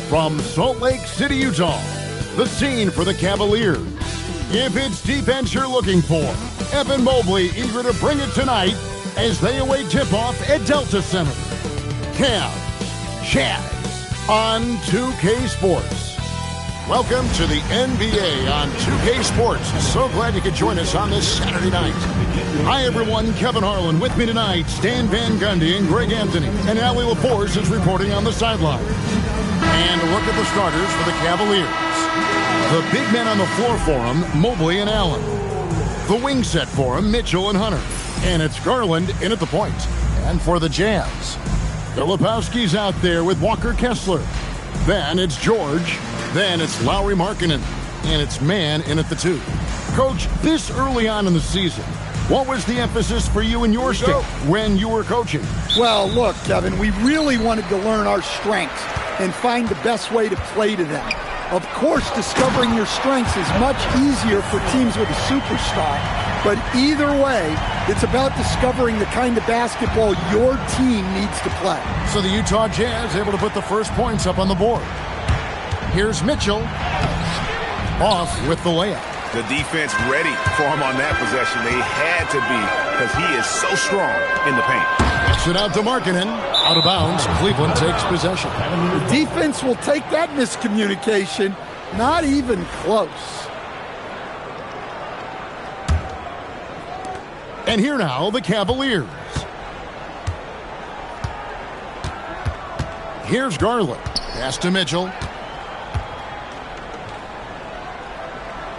From Salt Lake City, Utah, the scene for the Cavaliers. If it's defense you're looking for, Evan Mobley eager to bring it tonight as they await tip-off at Delta Center. Cavs, Jazz on 2K Sports. Welcome to the NBA on 2K Sports. So glad you could join us on this Saturday night. Hi, everyone. Kevin Harlan with me tonight. Stan Van Gundy and Greg Anthony. And Allie LaForce is reporting on the sideline. And a look at the starters for the Cavaliers. The big men on the floor for them, Mobley and Allen. The wing set for them, Mitchell and Hunter. And it's Garland in at the point. And for the Jazz, Filipowski's out there with Walker Kessler. Then it's George. Then it's Lauri Markkanen. And it's Mann in at the 2. Coach, this early on in the season, what was the emphasis for you and your staff when you were coaching? Well, look, Kevin, we really wanted to learn our strengths and find the best way to play to them. Of course, discovering your strengths is much easier for teams with a superstar, but either way, it's about discovering the kind of basketball your team needs to play. So the Utah Jazz able to put the first points up on the board. Here's Mitchell, off with the layup. The defense ready for him on that possession. They had to be, because he is so strong in the paint. Gets it out to Markkanen. Out of bounds. Cleveland takes possession. The defense will take that miscommunication. Not even close. And here now, the Cavaliers. Here's Garland. Pass to Mitchell.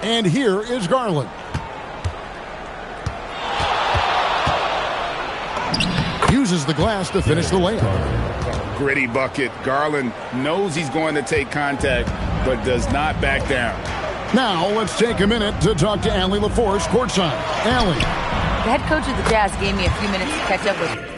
And here is Garland. Uses the glass to finish the layup. Gritty bucket. Garland knows he's going to take contact, but does not back down. Now let's take a minute to talk to Allie LaForce courtside. Allie. The head coach of the Jazz gave me a few minutes to catch up with.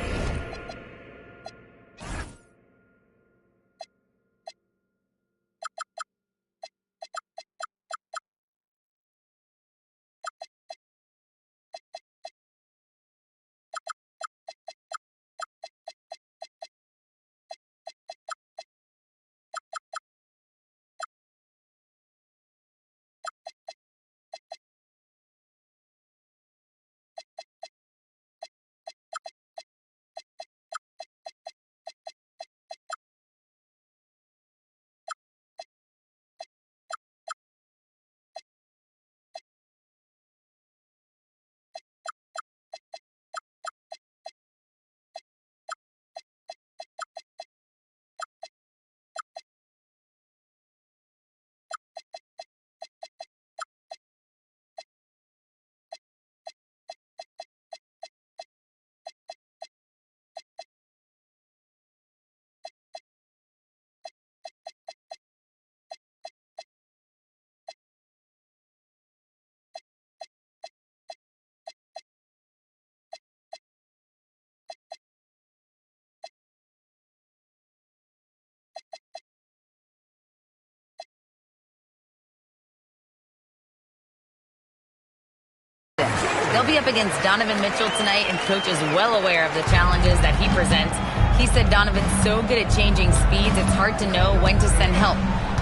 They'll be up against Donovan Mitchell tonight, and Coach is well aware of the challenges that he presents. He said Donovan's so good at changing speeds, it's hard to know when to send help.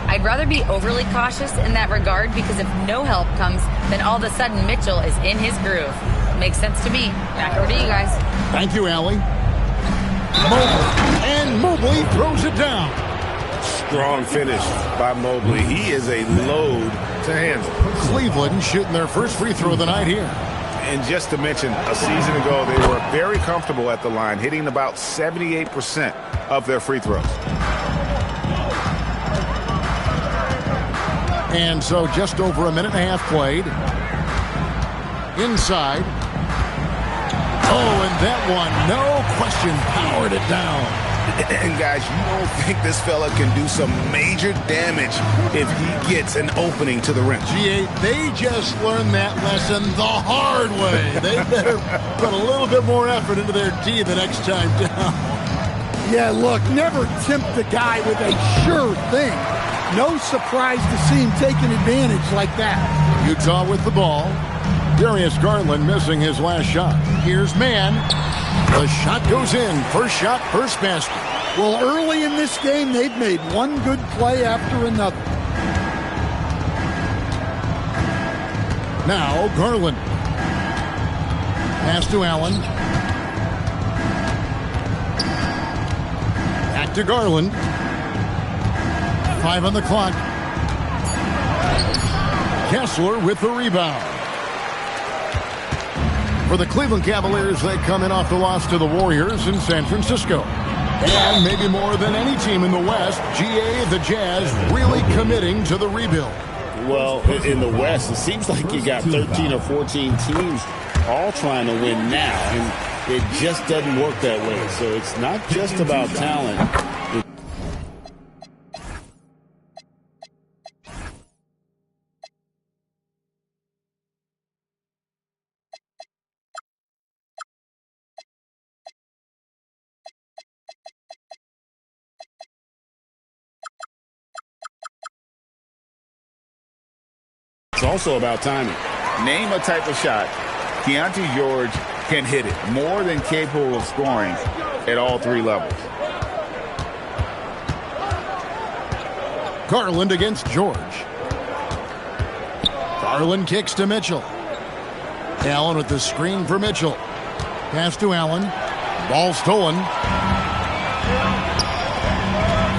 I'd rather be overly cautious in that regard, because if no help comes, then all of a sudden Mitchell is in his groove. Makes sense to me. Back over to you guys. Thank you, Allie. Mobley. And Mobley throws it down. Strong finish by Mobley. He is a load to handle. Cleveland shooting their first free throw of the night here. And just to mention, a season ago, they were very comfortable at the line, hitting about 78% of their free throws. And so just over a minute and a half played. Inside. Oh, and that one, no question, powered it down. And guys, you don't think this fella can do some major damage if he gets an opening to the rim. G8, they just learned that lesson the hard way. They better put a little bit more effort into their D the next time down. Yeah, look, never tempt the guy with a sure thing. No surprise to see him taking advantage like that. Utah with the ball. Darius Garland missing his last shot. Here's Mann. The shot goes in. First shot, first basket. Well, early in this game, they've made one good play after another. Now, Garland. Pass to Allen. Back to Garland. 5 on the clock. Kessler with the rebound. For the Cleveland Cavaliers, they come in off the loss to the Warriors in San Francisco. And maybe more than any team in the West, GA, the Jazz, really committing to the rebuild. Well, in the West, it seems like you got 13 or 14 teams all trying to win now, and it just doesn't work that way. So it's not just about talent. It's also about timing. Name a type of shot Keontae George can hit it, more than capable of scoring at all 3 levels. Garland against George. Garland kicks to Mitchell. Allen with the screen for Mitchell. Pass to Allen. Ball stolen.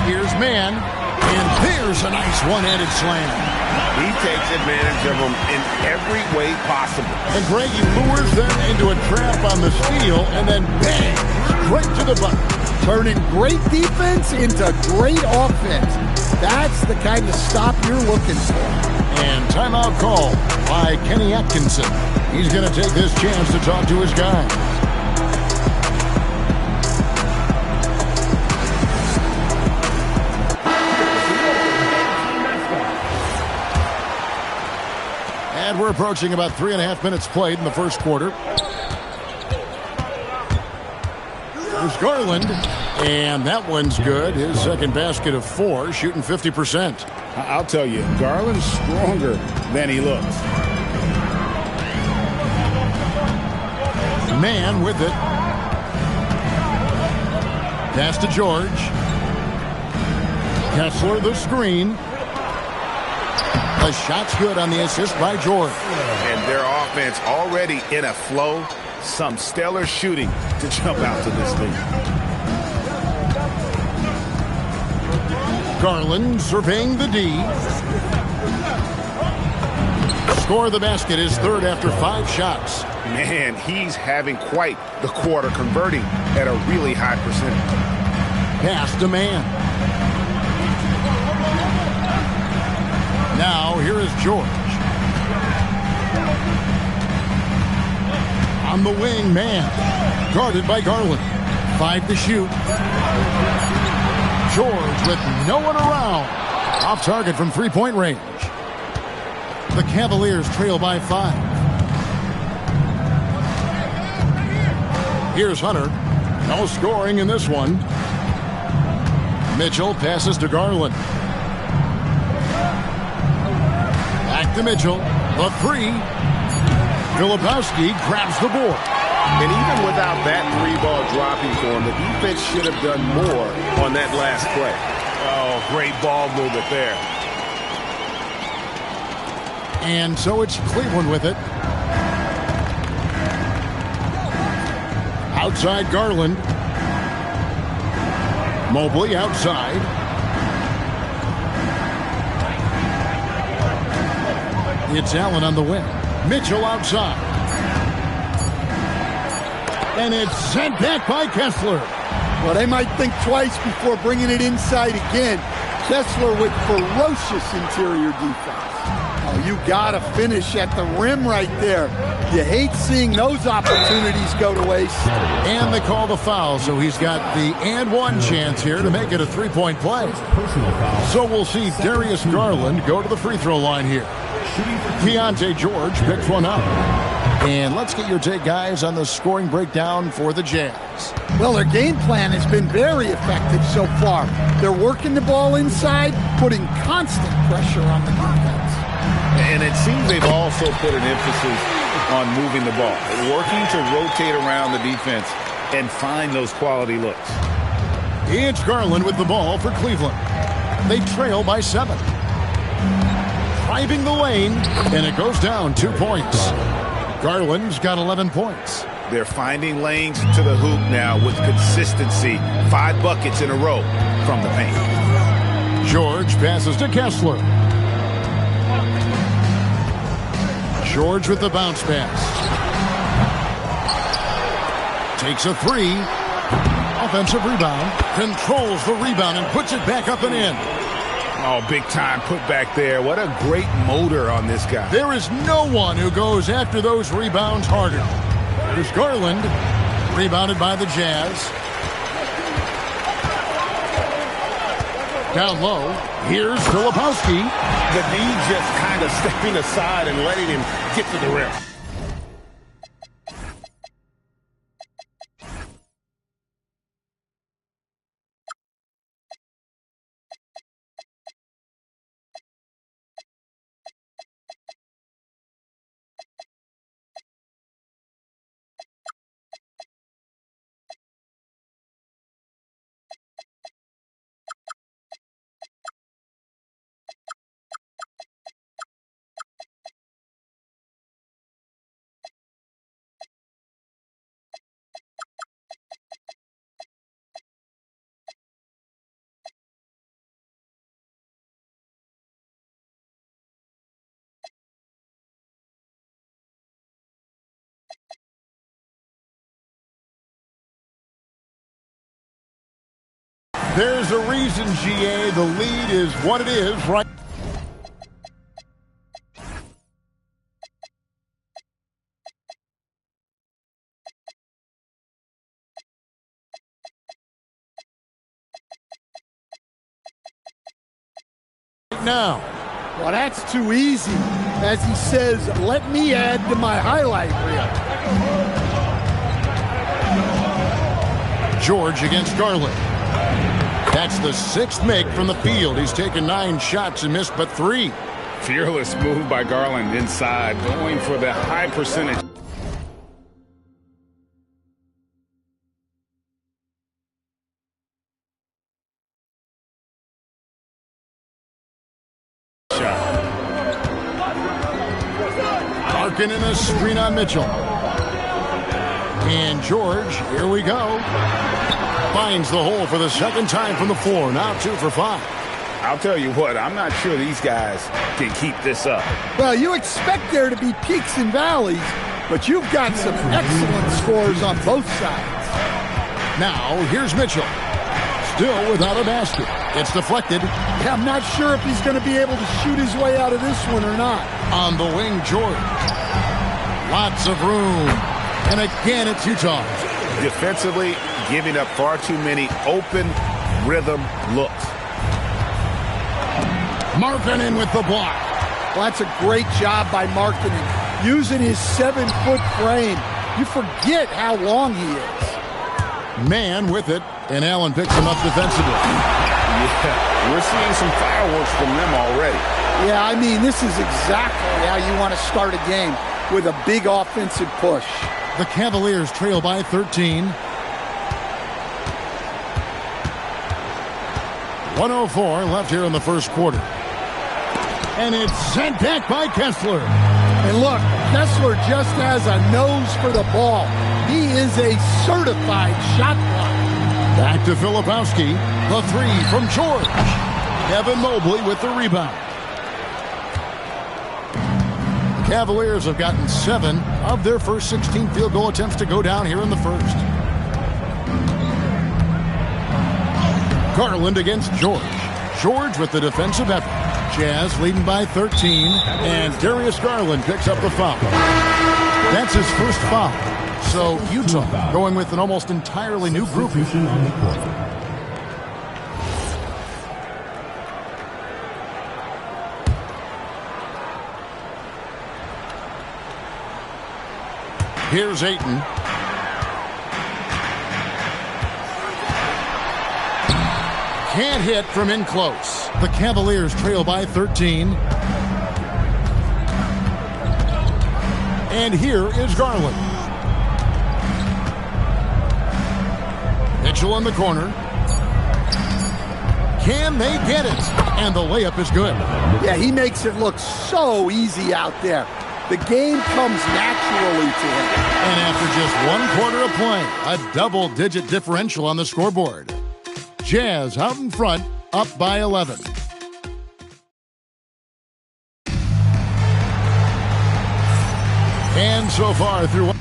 Here's Mann. And there's a nice one-handed slam. He takes advantage of them in every way possible. And Greg, he lures them into a trap on the steal, and then bang, straight to the bucket. Turning great defense into great offense. That's the kind of stop you're looking for. And timeout call by Kenny Atkinson. He's going to take this chance to talk to his guys. And we're approaching about 3.5 minutes played in the first quarter. There's Garland, and that one's good. His second basket of 4, shooting 50%. I'll tell you, Garland's stronger than he looks. Mann with it. Pass to George. Kessler the screen. The shot's good on the assist by George. And their offense already in a flow. Some stellar shooting to jump out to this lead. Garland surveying the D. Score the basket, his third after 5 shots. Man, he's having quite the quarter, converting at a really high percentage. Pass to Mann. Now, here is George. On the wing, Mann. Guarded by Garland. 5 to shoot. George with no one around. Off target from 3-point range. The Cavaliers trail by 5. Here's Hunter. No scoring in this one. Mitchell passes to Garland. Back to Mitchell. The 3. Filipowski grabs the board. And even without that 3-ball dropping for him, the defense should have done more on that last play. Oh, great ball movement there. And so it's Cleveland with it. Outside Garland. Mobley outside. It's Allen on the wing. Mitchell outside. And it's sent back by Kessler. Well, they might think twice before bringing it inside again. Kessler with ferocious interior defense. Oh, you got to finish at the rim right there. You hate seeing those opportunities go to waste. And they call the foul, so he's got the and one chance here to make it a 3-point play. So we'll see Darius Garland go to the free throw line here. Keontae George picks one up. And let's get your take, guys, on the scoring breakdown for the Jazz. Well, their game plan has been very effective so far. They're working the ball inside, putting constant pressure on the defense. And it seems they've also put an emphasis on moving the ball, working to rotate around the defense and find those quality looks. It's Garland with the ball for Cleveland. They trail by 7. Driving the lane, and it goes down 2 points. Garland's got 11 points. They're finding lanes to the hoop now with consistency. 5 buckets in a row from the paint. George passes to Kessler. George with the bounce pass. Takes a 3. Offensive rebound. Controls the rebound and puts it back up and in. Oh, big time put back there. What a great motor on this guy. There is no one who goes after those rebounds harder. There's Garland. Rebounded by the Jazz. Down low. Here's Filipowski. The D just kind of stepping aside and letting him get to the rim. There's a reason, GA, the lead is what it is right now. Well, that's too easy. As he says, let me add to my highlight reel. George against Garland. That's the 6th make from the field. He's taken 9 shots and missed but 3. Fearless move by Garland inside, going for the high percentage. Larkin in a screen on Mitchell. And George, here we go. Finds the hole for the 2nd time from the floor. Now 2 for 5. I'll tell you what, I'm not sure these guys can keep this up. Well, you expect there to be peaks and valleys, but you've got some excellent scores on both sides. Now, here's Mitchell. Still without a basket. It's deflected. Yeah, I'm not sure if he's going to be able to shoot his way out of this one or not. On the wing, George. Lots of room. And again, it's Utah. Defensively, giving up far too many open rhythm looks. Markkanen with the block. Well, that's a great job by Markkanen. Using his 7-foot frame. You forget how long he is. Man with it, and Allen picks him up defensively. Yeah, we're seeing some fireworks from them already. Yeah, I mean, this is exactly how you want to start a game, with a big offensive push. The Cavaliers trail by 13. 1:04 left here in the first quarter. And it's sent back by Kessler. And look, Kessler just has a nose for the ball. He is a certified shot blocker. Back to Filipowski. The 3 from George. Evan Mobley with the rebound. The Cavaliers have gotten 7 of their first 16 field goal attempts to go down here in the first. Garland against George. George with the defensive effort. Jazz leading by 13, and Darius Garland picks up the foul. That's his first foul. So Utah going with an almost entirely new group. Here's Ayton. Can't hit from in close. The Cavaliers trail by 13. And here is Garland. Mitchell in the corner. Can they get it? And the layup is good. Yeah, he makes it look so easy out there. The game comes naturally to him. And after just 1 quarter of play, a double-digit differential on the scoreboard. Jazz out in front, up by 11. And so far through...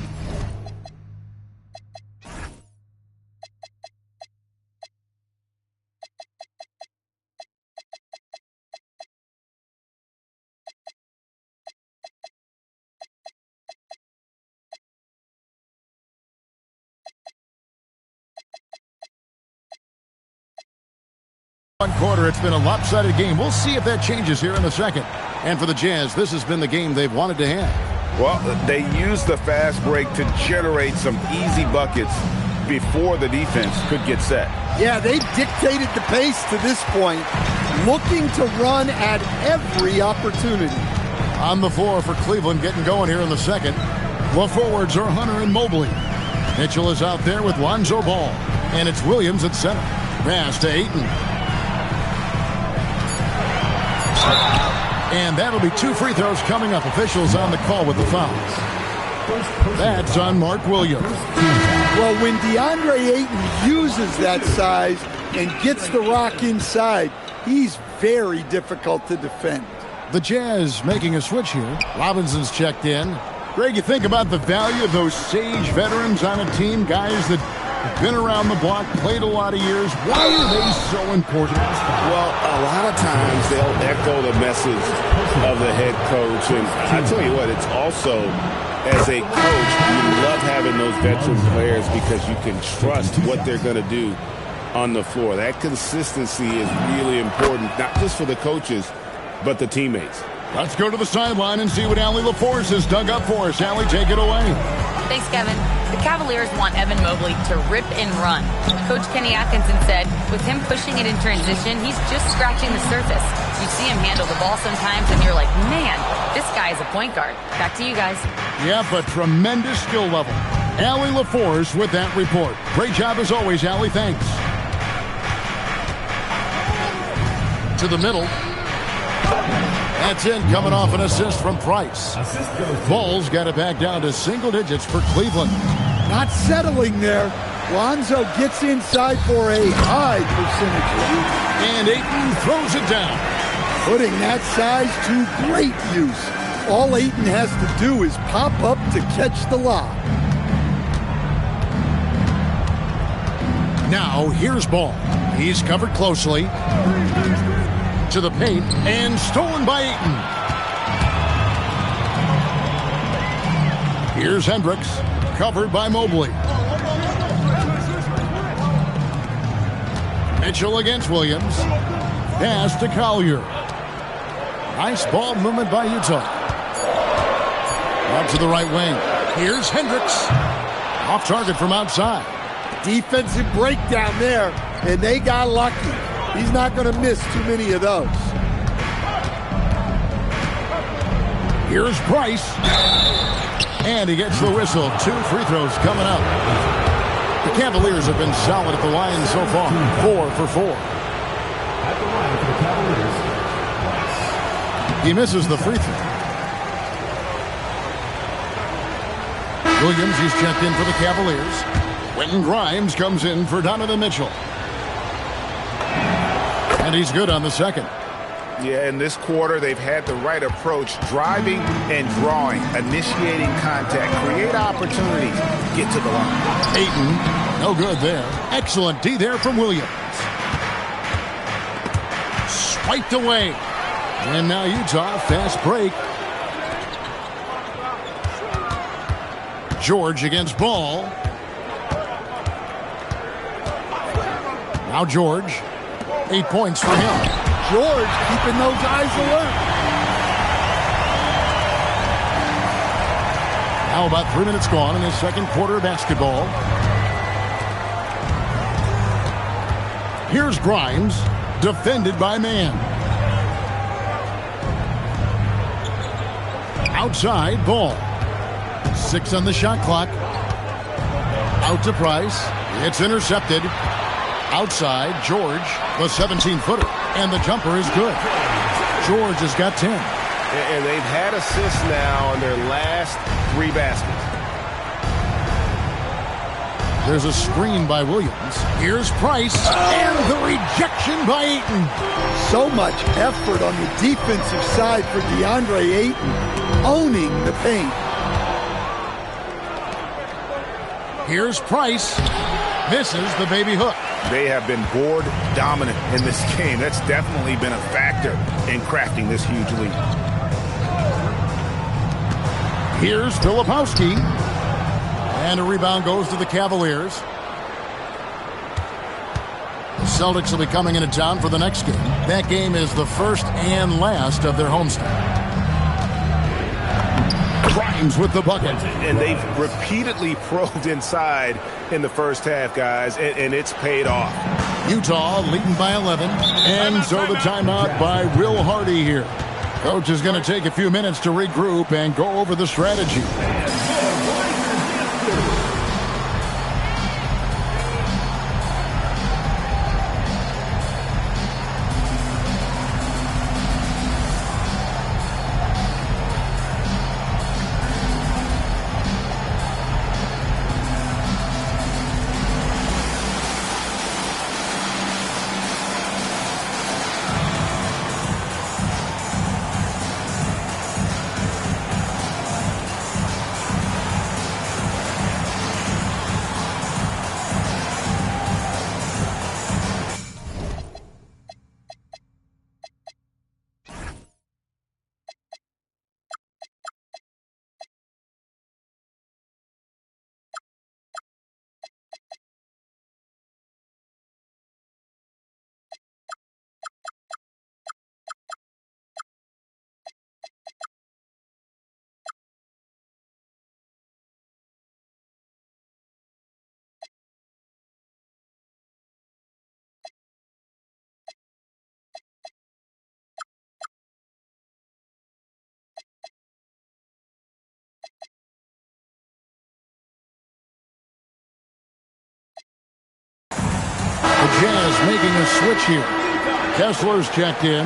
One quarter, it's been a lopsided game. We'll see if that changes here in the second. And for the Jazz, this has been the game they've wanted to have. Well, they used the fast break to generate some easy buckets before the defense could get set. Yeah, they dictated the pace to this point, looking to run at every opportunity. On the floor for Cleveland, getting going here in the second. The forwards are Hunter and Mobley. Mitchell is out there with Lonzo Ball. And it's Williams at center. Pass to Ayton. And that'll be 2 free throws coming up. Officials on the call with the fouls. That's on Mark Williams. Well, when DeAndre Ayton uses that size and gets the rock inside, he's very difficult to defend. The Jazz making a switch here. Robinson's checked in. Greg, you think about the value of those sage veterans on a team, guys that have been around the block, played a lot of years. Why are they so important? Well, a lot of times they'll echo the message of the head coach. And I tell you what, it's also, as a coach, you love having those veteran players because you can trust what they're going to do on the floor. That consistency is really important, not just for the coaches, but the teammates. Let's go to the sideline and see what Allie LaForce has dug up for us. Allie, take it away. Thanks, Kevin. The Cavaliers want Evan Mobley to rip and run. Coach Kenny Atkinson said, with him pushing it in transition, he's just scratching the surface. You see him handle the ball sometimes, and you're like, man, this guy is a point guard. Back to you guys. Yeah, but tremendous skill level. Allie LaForce with that report. Great job as always, Allie. Thanks. To the middle. That's in, coming off an assist from Price. Ball's got it back down to single digits for Cleveland. Not settling there. Lonzo gets inside for a high percentage lead. And Ayton throws it down. Putting that size to great use. All Ayton has to do is pop up to catch the lob. Now, here's Ball. He's covered closely. To the paint, and stolen by Ayton. Here's Hendricks, covered by Mobley. Mitchell against Williams. Pass to Collier. Nice ball movement by Utah. Out to the right wing. Here's Hendricks. Off target from outside. Defensive breakdown there, and they got lucky. He's not going to miss too many of those. Here's Price. And he gets the whistle. 2 free throws coming up. The Cavaliers have been solid at the line so far. 4 for 4. He misses the free throw. Williams, he's checked in for the Cavaliers. Quentin Grimes comes in for Donovan Mitchell. And he's good on the second. Yeah, in this quarter, they've had the right approach, driving and drawing, initiating contact, create opportunities, get to the line. Ayton, no good there. Excellent D there from Williams. Swiped away. And now Utah, fast break. George against Ball. Now George. 8 points for him. George keeping those eyes alert. Now about 3 minutes gone in his second quarter of basketball. Here's Grimes, defended by Mann. Outside, Ball. 6 on the shot clock. Out to Price. It's intercepted. Outside, George, the 17-footer. And the jumper is good. George has got 10. And they've had assists now on their last 3 baskets. There's a screen by Williams. Here's Price. And the rejection by Ayton. So much effort on the defensive side for DeAndre Ayton, owning the paint. Here's Price. Misses the baby hook. They have been board dominant in this game. That's definitely been a factor in crafting this huge lead. Here's Filipowski. And a rebound goes to the Cavaliers. The Celtics will be coming into town for the next game. That game is the first and last of their homestand. Grimes with the bucket. And they've repeatedly probed inside in the first half, guys, and it's paid off. Utah leading by 11. And so the timeout by Will Hardy here. Coach is going to take a few minutes to regroup and go over the strategy. The Jazz making a switch here. Kessler's checked in.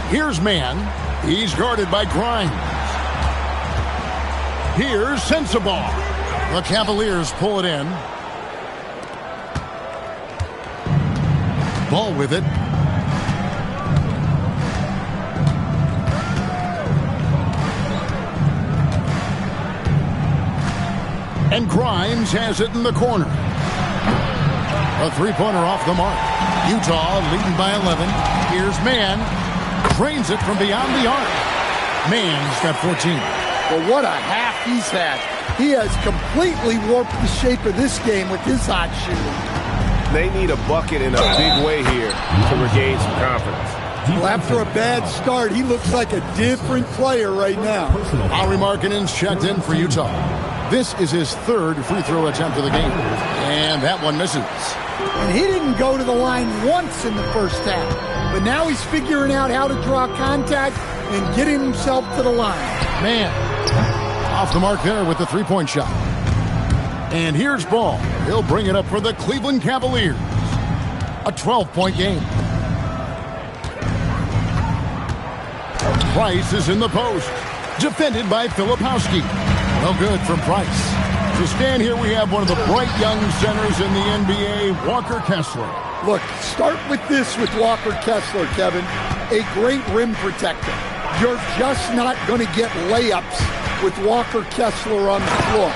Here's Mann. He's guarded by Grimes. Here's Sensabaugh. The Cavaliers pull it in. Ball with it. And Grimes has it in the corner. A three-pointer off the mark. Utah leading by 11. Here's Mann. Drains it from beyond the arc. Mann's got 14. Well, what a half he's had. He has completely warped the shape of this game with his hot shooting. They need a bucket in a big way here to regain some confidence. Well, after a bad start, he looks like a different player right now. Lauri Markkanen's checked in for Utah. This is his third free throw attempt of the game. And that one misses. And he didn't go to the line once in the first half. But now he's figuring out how to draw contact and getting himself to the line. Man, off the mark there with the three-point shot. And here's Ball. He'll bring it up for the Cleveland Cavaliers. A 12-point game. Price is in the post. Defended by Filipowski. No good from Price. To stand here, we have one of the bright young centers in the NBA, Walker Kessler. Look, start with this with Walker Kessler, Kevin. A great rim protector. You're just not going to get layups with Walker Kessler on the floor.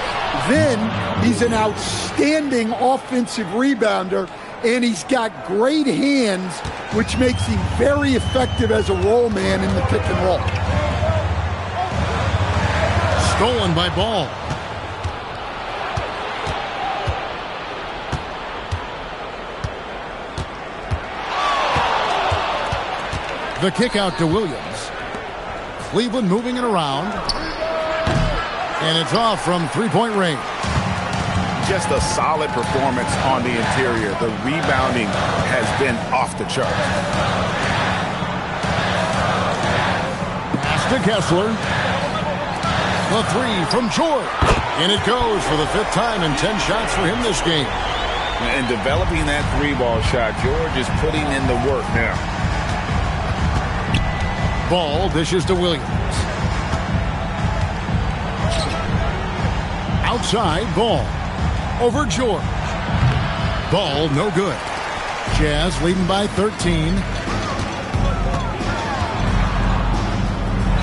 Then he's an outstanding offensive rebounder, and he's got great hands, which makes him very effective as a roll man in the pick and roll. Stolen by Ball. The kick out to Williams. Cleveland moving it around. And it's off from three-point range. Just a solid performance on the interior. The rebounding has been off the chart. Pass to Kessler. The three from George. And it goes for the 5th time in 10 shots for him this game. And developing that three-ball shot, George is putting in the work now. Ball dishes to Williams. Outside, Ball. Over George. Ball, no good. Jazz leading by 13.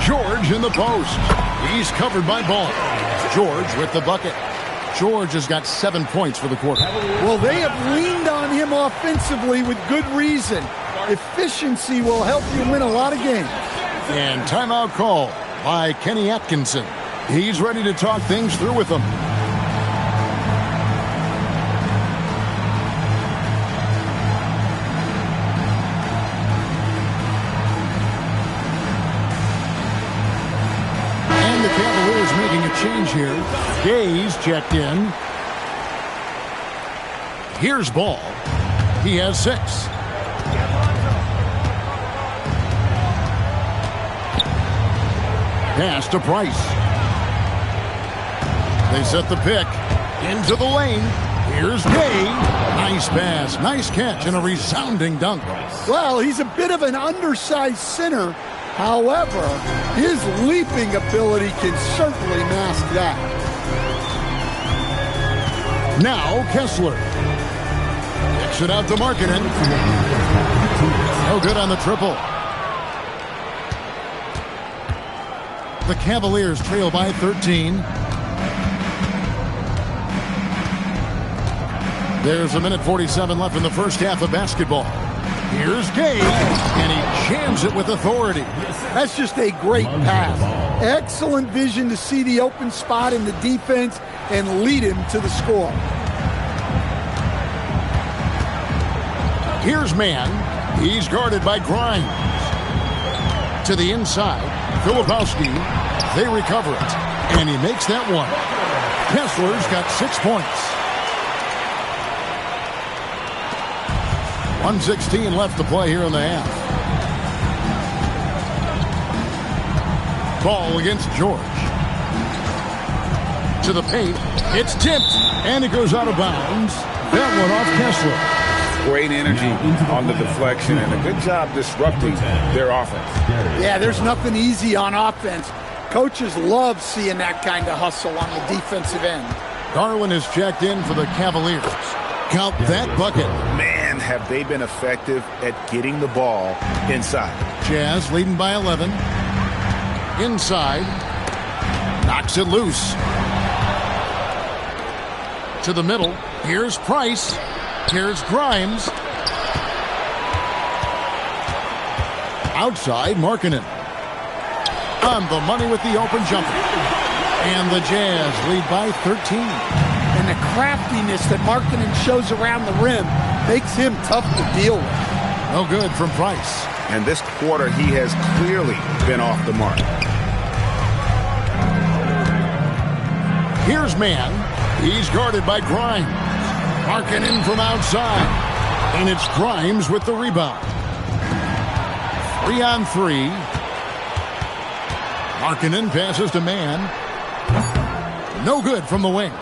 George in the post. He's covered by Ball. George with the bucket. George has got 7 points for the quarter. Well, they have leaned on him offensively with good reason. Efficiency will help you win a lot of games. And timeout call by Kenny Atkinson. He's ready to talk things through with them. And the Cavaliers making a change here. Gay's checked in. Here's Ball. He has 6. Pass to Price. They set the pick into the lane. Here's Gay. Nice pass, nice catch, and a resounding dunk. Well, he's a bit of an undersized center. However, his leaping ability can certainly mask that. Now Kessler. Kicks it out to Markkanen. No good on the triple. The Cavaliers trail by 13. There's a minute 47 left in the first half of basketball. Here's Gay, and he jams it with authority. That's just a great pass. Excellent vision to see the open spot in the defense and lead him to the score. Here's Mann. He's guarded by Grimes. To the inside, Filipowski. They recover it, and he makes that one. Kessler's got 6 points. 1:16 left to play here in the half. Ball against George. To the paint. It's tipped, and it goes out of bounds. That one off Kessler. Great energy on the deflection, and a good job disrupting their offense. Yeah, there's nothing easy on offense. Coaches love seeing that kind of hustle on the defensive end. Garland is checked in for the Cavaliers. Count that bucket. Man, have they been effective at getting the ball inside. Jazz leading by 11. Inside. Knocks it loose. To the middle. Here's Price. Here's Grimes. Outside, Markkanen. On the money with the open jumper. And the Jazz lead by 13. And the craftiness that Markkanen shows around the rim makes him tough to deal with. No good from Price. And this quarter, he has clearly been off the mark. Here's Mann. He's guarded by Grimes. Markkanen from outside. And it's Grimes with the rebound. 3-on-3. Markkanen passes to Mann. No good from the wing.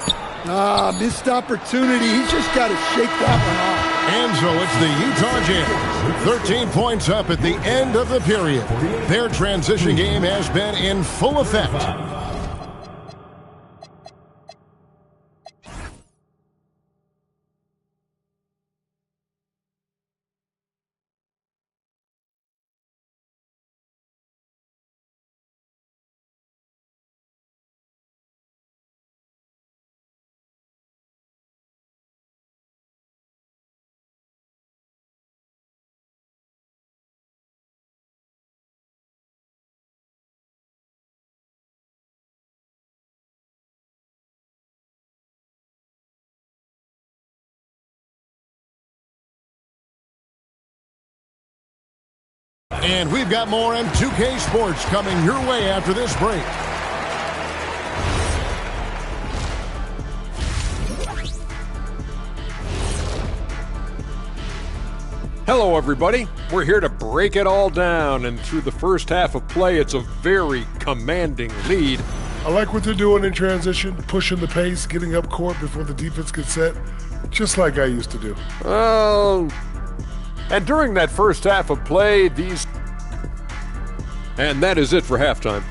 Missed opportunity. He's just got to shake that one off. And so it's the Utah Jazz. 13 points up at the end of the period. Their transition game has been in full effect. And we've got more M2K Sports coming your way after this break. Hello, everybody. We're here to break it all down, and through the first half of play, it's a very commanding lead. I like what they're doing in transition, pushing the pace, getting up court before the defense gets set, just like I used to do. And during that first half of play, And that is it for halftime.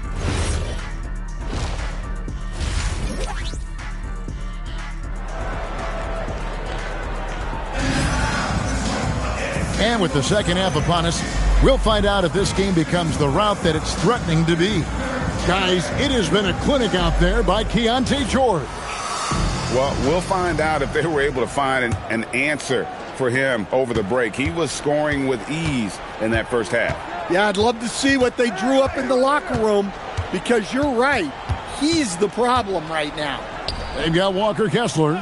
And with the second half upon us, we'll find out if this game becomes the route that it's threatening to be. Guys, it has been a clinic out there by Keyonte George. Well, we'll find out if they were able to find an answer for him over the break. He was scoring with ease in that first half. Yeah, I'd love to see what they drew up in the locker room, because you're right. He's the problem right now. They've got Walker Kessler.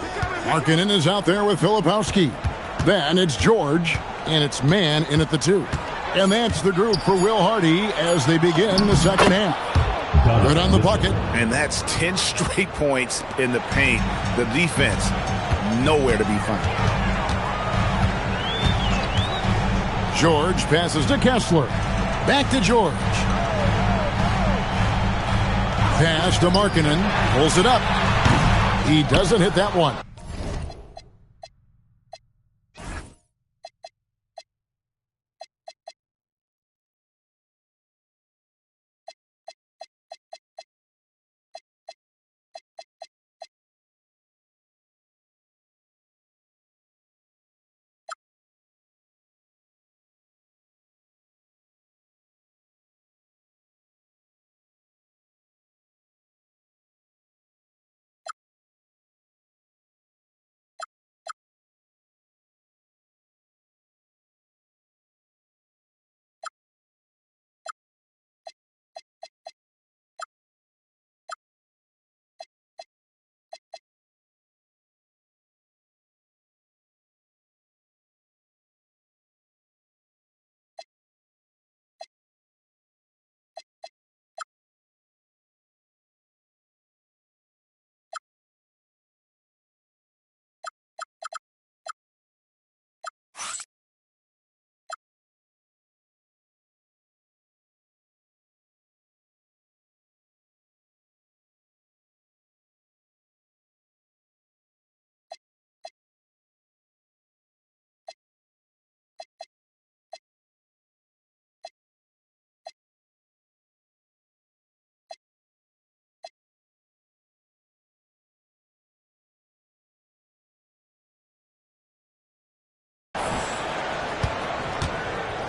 Markkanen is out there with Filipowski. Then it's George, and it's Mann in at the 2. And that's the group for Will Hardy as they begin the second half. Good on the bucket. And that's 10 straight points in the paint. The defense, nowhere to be found. George passes to Kessler. Back to George. Pass to Markkanen. Pulls it up. He doesn't hit that one.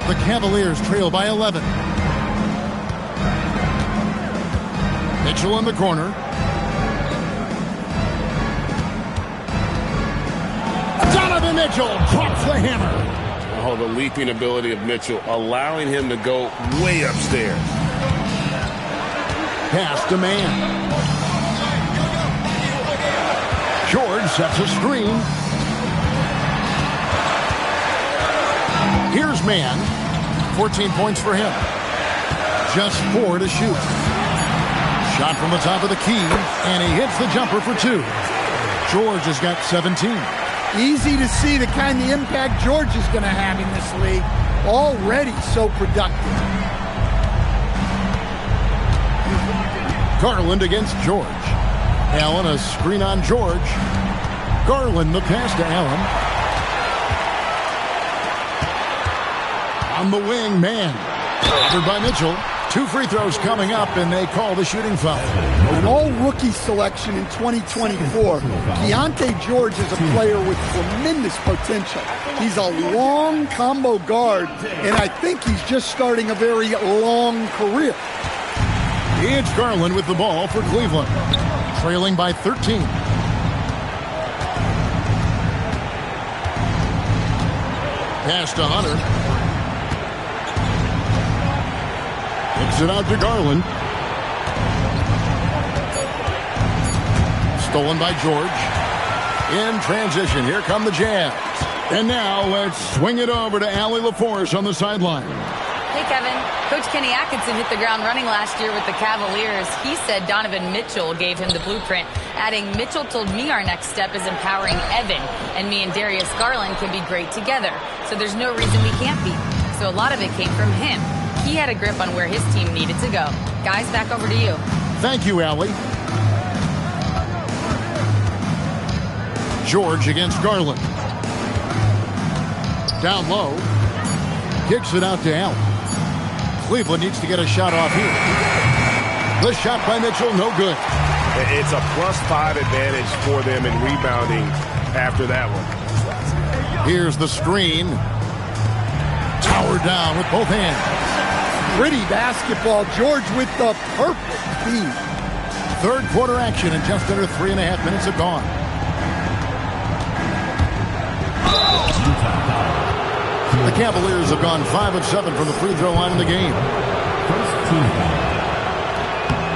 The Cavaliers trail by 11. Mitchell in the corner. Donovan Mitchell drops the hammer. Oh, the leaping ability of Mitchell, allowing him to go way upstairs. Pass to Mann. George sets a screen. Here's Mann. 14 points for him. Just 4 to shoot. Shot from the top of the key, and he hits the jumper for 2. George has got 17. Easy to see the kind of impact George is going to have in this league. Already so productive. Garland against George. Allen a screen on George. Garland the pass to Allen. On the wing, Mann. Covered by Mitchell. 2 free throws coming up, and they call the shooting foul. An all-rookie selection in 2024. Keyonte George is a player with tremendous potential. He's a long combo guard, and I think he's just starting a very long career. It's Garland with the ball for Cleveland. Trailing by 13. Pass to Hunter. Kicks it out to Garland. Stolen by George. In transition, here come the Jazz. And now let's swing it over to Allie LaForce on the sideline. Hey, Kevin. Coach Kenny Atkinson hit the ground running last year with the Cavaliers. He said Donovan Mitchell gave him the blueprint, adding, Mitchell told me our next step is empowering Evan, and me and Darius Garland can be great together. So there's no reason we can't be. So a lot of it came from him. He had a grip on where his team needed to go. Guys, back over to you. Thank you, Allie. George against Garland. Down low. Kicks it out to Allen. Cleveland needs to get a shot off here. The shot by Mitchell, no good. It's a +5 advantage for them in rebounding after that one. Here's the screen. Towered down with both hands. Pretty basketball. George with the perfect feed. Third quarter action and just under 3.5 minutes have gone. The Cavaliers have gone 5 of 7 from the free throw line in the game.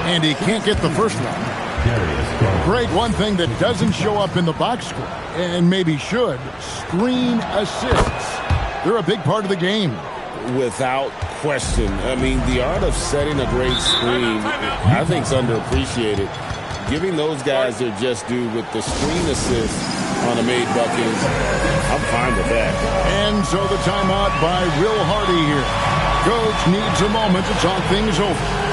And he can't get the first one. Greg, one thing that doesn't show up in the box score, and maybe should, screen assists. They're a big part of the game. Without question. I mean, the art of setting a great screen, I think, is underappreciated. Giving those guys their just due with the screen assist on a made bucket, I'm fine with that. And so the timeout by Will Hardy here. Coach needs a moment to talk things over.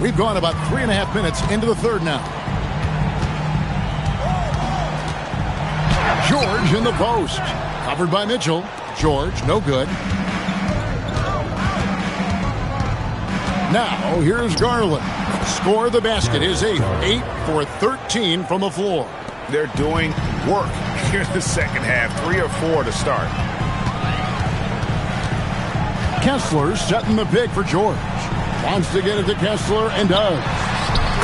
We've gone about 3.5 minutes into the third now. George in the post. Covered by Mitchell. George, no good. Now, here's Garland. Score the basket, his 8th. 8 for 13 from the floor. They're doing work here in the second half. 3 or 4 to start. Kessler setting the pick for George. Wants to get it to Kessler and does.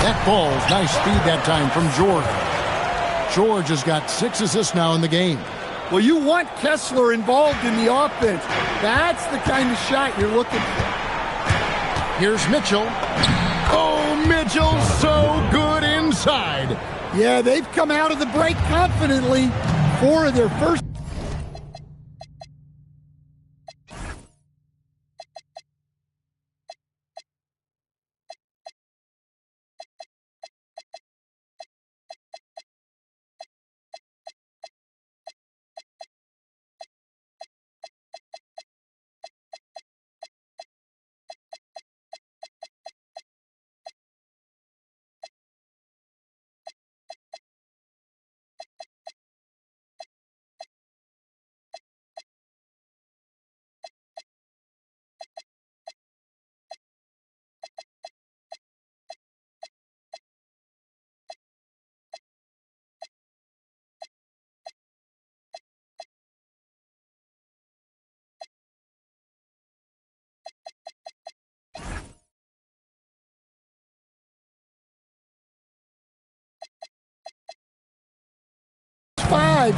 That ball's nice speed that time from George. George has got 6 assists now in the game. Well, you want Kessler involved in the offense. That's the kind of shot you're looking for. Here's Mitchell. Oh, Mitchell, so good inside. Yeah, they've come out of the break confidently. 4 of their first.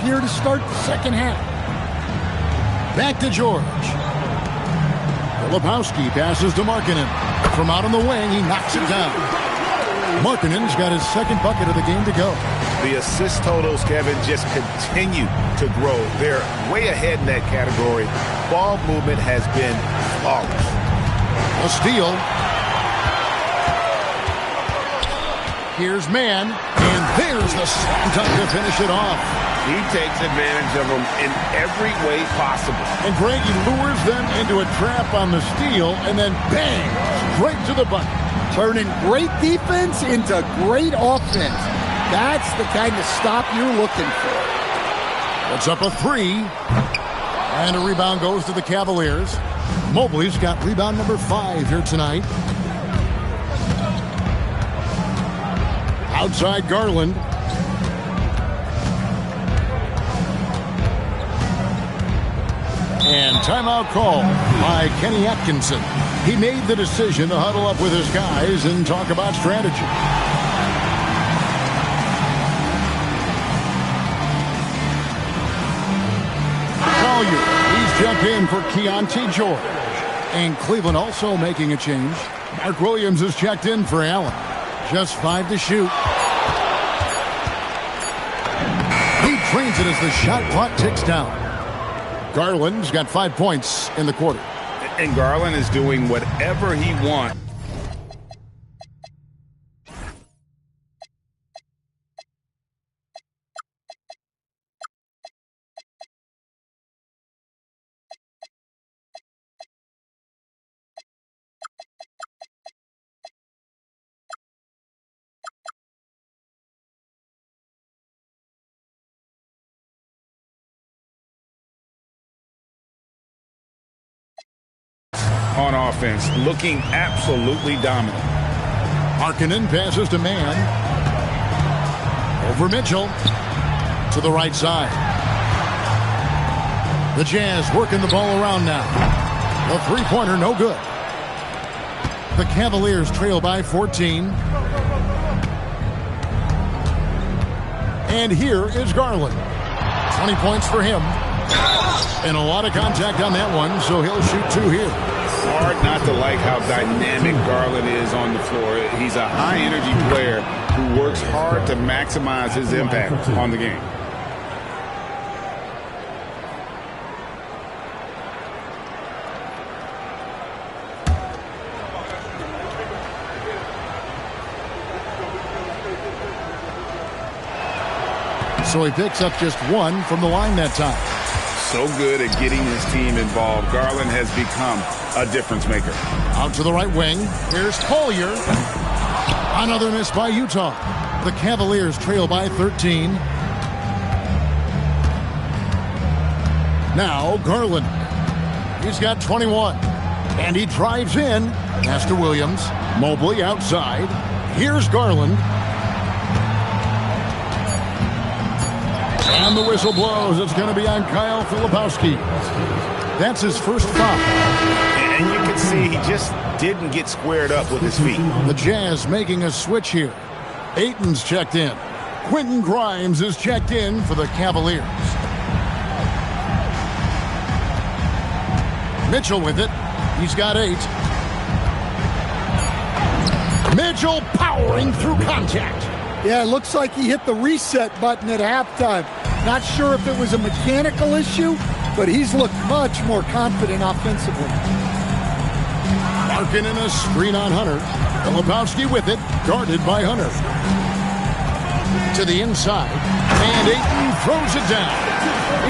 Here to start the second half. Back to George. Filipowski passes to Markkanen. From out on the wing, he knocks it down. Markkanen's got his second bucket of the game to go. The assist totals, Kevin, just continue to grow. They're way ahead in that category. Ball movement has been flawless. A steal. Here's Mann, and there's the slam dunk to finish it off. He takes advantage of them in every way possible. And Greg, he lures them into a trap on the steal, and then bang, straight to the bucket. Turning great defense into great offense. That's the kind of stop you're looking for. It's up a 3. And a rebound goes to the Cavaliers. Mobley's got rebound number 5 here tonight. Outside Garland. And timeout call by Kenny Atkinson. He made the decision to huddle up with his guys and talk about strategy. Collier, he's jumped in for Keontae George. And Cleveland also making a change. Mark Williams is checked in for Allen. Just 5 to shoot. He trains it as the shot clock ticks down. Garland's got 5 points in the quarter. And Garland is doing whatever he wants. On offense, looking absolutely dominant. Markkanen passes to Mann. Over Mitchell. To the right side. The Jazz working the ball around now. The three-pointer, no good. The Cavaliers trail by 14. And here is Garland. 20 points for him. And a lot of contact on that one, so he'll shoot 2 here. Hard not to like how dynamic Garland is on the floor. He's a high-energy player who works hard to maximize his impact on the game. So he picks up just 1 from the line that time. So good at getting his team involved. Garland has become a difference maker. Out to the right wing. Here's Collier. Another miss by Utah. The Cavaliers trail by 13. Now Garland. He's got 21. And he drives in. Pass to Williams. Mobley outside. Here's Garland. And the whistle blows. It's going to be on Kyle Filipowski. That's his first foul. And you can see he just didn't get squared up with his feet. The Jazz making a switch here. Ayton's checked in. Quentin Grimes is checked in for the Cavaliers. Mitchell with it. He's got 8. Mitchell powering through contact. Yeah, it looks like he hit the reset button at halftime. Not sure if it was a mechanical issue, but he's looked much more confident offensively. Markkanen a screen on Hunter. Filipowski with it, guarded by Hunter. To the inside, and Ayton throws it down.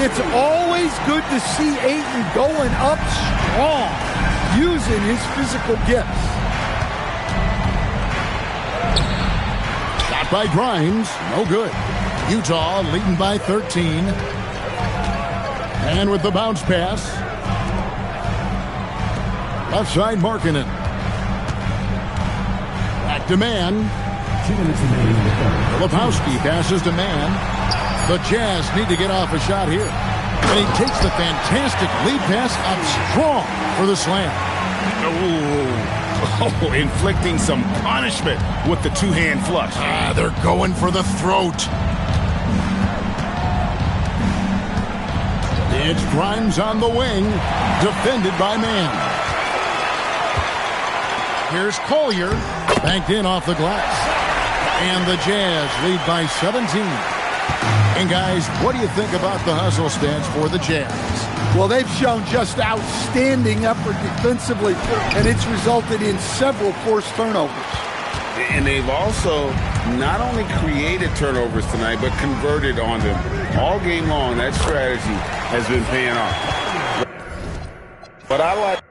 It's always good to see Ayton going up strong, using his physical gifts. Shot by Grimes, no good. Utah leading by 13. And with the bounce pass, left side Markkanen. Back to Mann. Filipowski passes to Mann. The Jazz need to get off a shot here. And he takes the fantastic lead pass up strong for the slam. Oh, inflicting some punishment with the two-hand flush. They're going for the throat. It's Grimes on the wing, defended by Mann. Here's Collier, banked in off the glass. And the Jazz lead by 17. And guys, what do you think about the hustle stats for the Jazz? Well, they've shown just outstanding effort defensively, and it's resulted in several forced turnovers. And they've also not only created turnovers tonight, but converted on them. All game long, that strategy has been paying off. But I like